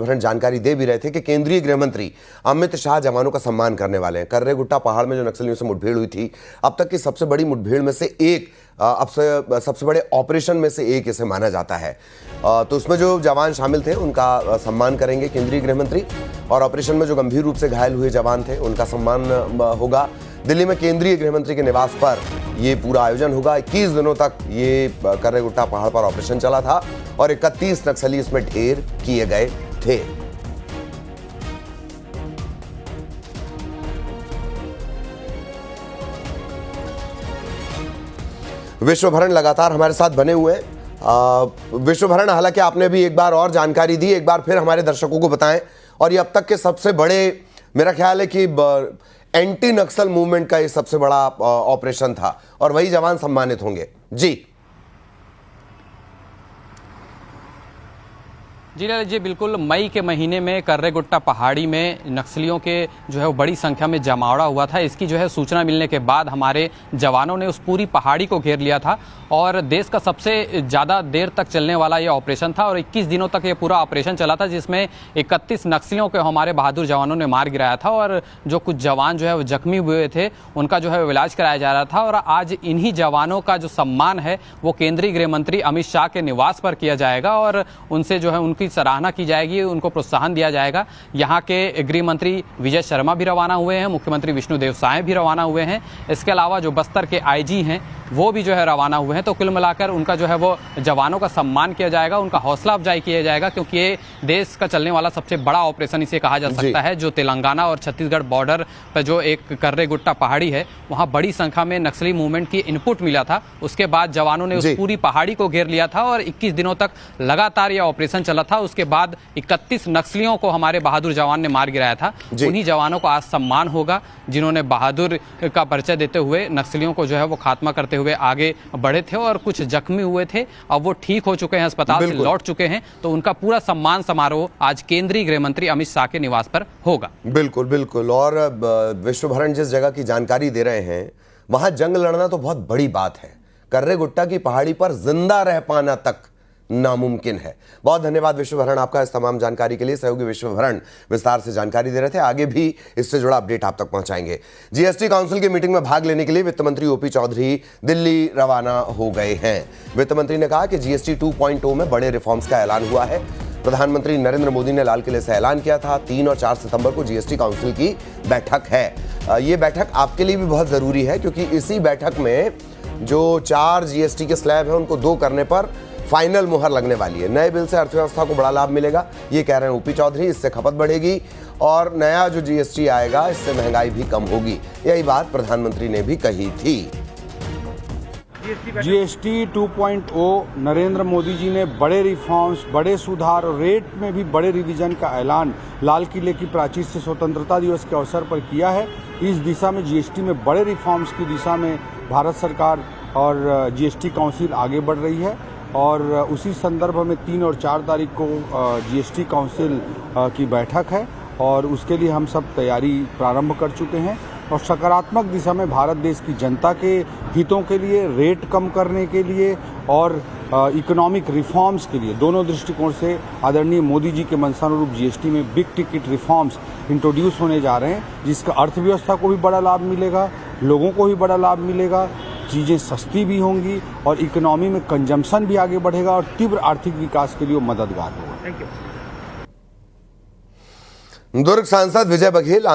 जानकारी दे भी रहे थे कि केंद्रीय गृह मंत्री अमित शाह जवानों का सम्मान करने वाले हैं। कर्रे-गुट्टा पहाड़ में जो नक्सलियों से मुठभेड़ हुई थी, अब तक की सबसे बड़ी मुठभेड़ में से एक, सबसे बड़े ऑपरेशन में से एक इसे माना जाता है। तो उसमें जो जवान शामिल थे उनका सम्मान करेंगे केंद्रीय गृह मंत्री, और ऑपरेशन में जो गंभीर रूप से घायल हुए जवान थे उनका सम्मान होगा। दिल्ली में केंद्रीय गृह मंत्री के निवास पर ये पूरा आयोजन होगा। 21 दिनों तक ये कर्रे-गुट्टा पहाड़ पर ऑपरेशन चला था और 31 नक्सली इसमें ढेर किए गए थे। विश्वभरण लगातार हमारे साथ बने हुए हैं। विश्वभरण, हालांकि आपने भी एक बार और जानकारी दी, एक बार फिर हमारे दर्शकों को बताएं। और ये अब तक के सबसे बड़े, मेरा ख्याल है कि एंटी नक्सल मूवमेंट का ये सबसे बड़ा ऑपरेशन था और वही जवान सम्मानित होंगे। जी जी बिल्कुल, मई के महीने में कर्रे-गुट्टा पहाड़ी में नक्सलियों के जो है वो बड़ी संख्या में जमावड़ा हुआ था। इसकी जो है सूचना मिलने के बाद हमारे जवानों ने उस पूरी पहाड़ी को घेर लिया था और देश का सबसे ज़्यादा देर तक चलने वाला ये ऑपरेशन था और 21 दिनों तक ये पूरा ऑपरेशन चला था, जिसमें 31 नक्सलियों को हमारे बहादुर जवानों ने मार गिराया था और जो कुछ जवान जो है वो जख्मी हुए थे उनका जो है इलाज कराया जा रहा था। और आज इन्हीं जवानों का जो सम्मान है वो केंद्रीय गृह मंत्री अमित शाह के निवास पर किया जाएगा और उनसे जो है उनकी सराहना की जाएगी, उनको प्रोत्साहन दिया जाएगा। यहाँ के गृह मंत्री विजय शर्मा भी रवाना हुए हैं, मुख्यमंत्री विष्णुदेव साय भी रवाना हुए हैं। इसके अलावा जो बस्तर के आईजी हैं वो भी जो है रवाना हुए हैं। तो कुल मिलाकर उनका जो है वो जवानों का सम्मान किया जाएगा, उनका हौसला अफजाई किया जाएगा, क्योंकि ये देश का चलने वाला सबसे बड़ा ऑपरेशन इसे कहा जा सकता है। जो तेलंगाना और छत्तीसगढ़ बॉर्डर पर जो एक कर्रे-गुट्टा पहाड़ी है, वहाँ बड़ी संख्या में नक्सली मूवमेंट की इनपुट मिला था। उसके बाद जवानों ने उस पूरी पहाड़ी को घेर लिया था और 21 दिनों तक लगातार यह ऑपरेशन चला था। उसके बाद 31 नक्सलियों को हमारे बहादुर जवान ने मार गिराया था। उन्हीं जवानों को आज सम्मान होगा जिन्होंने बहादुर का परिचय देते हुए नक्सलियों को जो है वो खात्मा करते हुए आगे बढ़े थे और कुछ जख्मी हुए थे। अब वो ठीक हो चुके हैं, अस्पताल से लौट चुके हैं, तो उनका पूरा सम्मान समारोह आज केंद्रीय गृह मंत्री अमित शाह के निवास पर होगा। बिल्कुल बिल्कुल। और विश्वभरण जिस जगह की जानकारी दे रहे हैं वहां जंग लड़ना तो बहुत बड़ी बात है, कर्रे-गुट्टा की पहाड़ी पर जिंदा रह पाना तक नामुमकिन है। बहुत धन्यवाद विश्वभरण आपका इस तमाम जानकारी के लिए। सहयोगी विश्वभरण विस्तार से जानकारी दे रहे थे, आगे भी इससे जुड़ा अपडेट आप तक पहुंचाएंगे। जीएसटी काउंसिल की मीटिंग में भाग लेने के लिए वित्त मंत्री ओपी चौधरी दिल्ली रवाना हो गए हैं। वित्त मंत्री ने कहा कि जीएसटी 2.0 में बड़े रिफॉर्म्स का ऐलान हुआ है। प्रधानमंत्री नरेंद्र मोदी ने लाल किले से ऐलान किया था। 3 और 4 सितंबर को जीएसटी काउंसिल की बैठक है। ये बैठक आपके लिए भी बहुत जरूरी है, क्योंकि इसी बैठक में जो 4 जीएसटी के स्लैब है उनको 2 करने पर फाइनल मुहर लगने वाली है। नए बिल से अर्थव्यवस्था को बड़ा लाभ मिलेगा, ये कह रहे हैं ओपी चौधरी। इससे खपत बढ़ेगी और नया जो जीएसटी आएगा इससे महंगाई भी कम होगी। यही बात प्रधानमंत्री ने भी कही थी। जीएसटी 2.0 नरेंद्र मोदी जी ने बड़े रिफॉर्म्स, बड़े सुधार और रेट में भी बड़े रिवीजन का ऐलान लाल किले की प्राचीर से स्वतंत्रता दिवस के अवसर पर किया है। इस दिशा में जीएसटी में बड़े रिफॉर्म्स की दिशा में भारत सरकार और जीएसटी काउंसिल आगे बढ़ रही है और उसी संदर्भ में 3 और 4 तारीख को जीएसटी काउंसिल की बैठक है और उसके लिए हम सब तैयारी प्रारंभ कर चुके हैं और सकारात्मक दिशा में भारत देश की जनता के हितों के लिए, रेट कम करने के लिए और इकोनॉमिक रिफॉर्म्स के लिए, दोनों दृष्टिकोण से आदरणीय मोदी जी के मंशानुरूप जीएसटी में बिग टिकट रिफॉर्म्स इंट्रोड्यूस होने जा रहे हैं, जिसका अर्थव्यवस्था को भी बड़ा लाभ मिलेगा, लोगों को भी बड़ा लाभ मिलेगा, चीज़ें सस्ती भी होंगी और इकोनॉमी में कंजम्पशन भी आगे बढ़ेगा और तीव्र आर्थिक विकास के लिए मददगार होगा। दुर्ग सांसद विजय बघेल